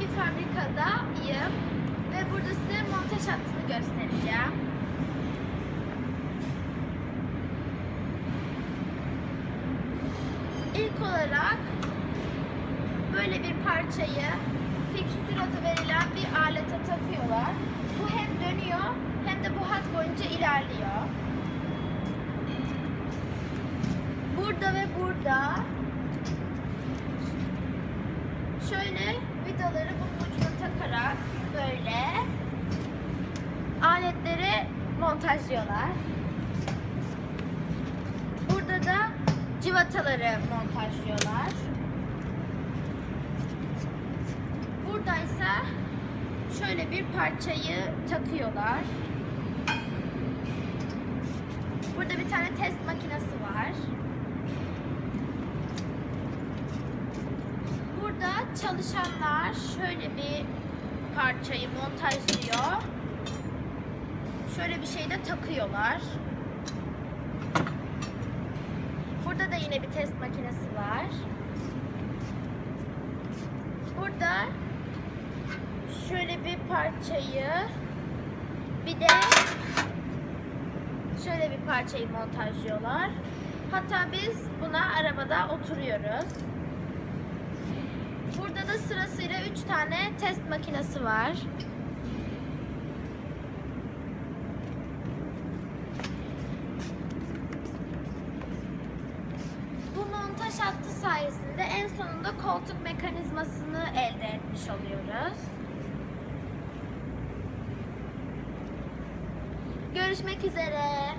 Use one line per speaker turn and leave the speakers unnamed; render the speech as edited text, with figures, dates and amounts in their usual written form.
bir fabrikadayım ve burada size montaj hattını göstereceğim. İlk olarak böyle bir parçayı fikstür adı verilen bir alete takıyorlar. Bu hem dönüyor hem de bu hat boyunca ilerliyor. Burada ve burada şöyle vidaları bunun ucuna takarak böyle aletleri montajlıyorlar. Burada da cıvataları montajlıyorlar. Buradaysa şöyle bir parçayı takıyorlar. Burada bir tane test makinesi var. Burada çalışanlar şöyle bir parçayı montajlıyor. Şöyle bir şey de takıyorlar. Burada da yine bir test makinesi var. Burada şöyle bir parçayı bir de şöyle bir parçayı montajlıyorlar. Hatta biz buna arabada oturuyoruz. Burada da sırasıyla 3 tane test makinesi var. Bu montaj hattı sayesinde en sonunda koltuk mekanizmasını elde etmiş oluyoruz. Görüşmek üzere.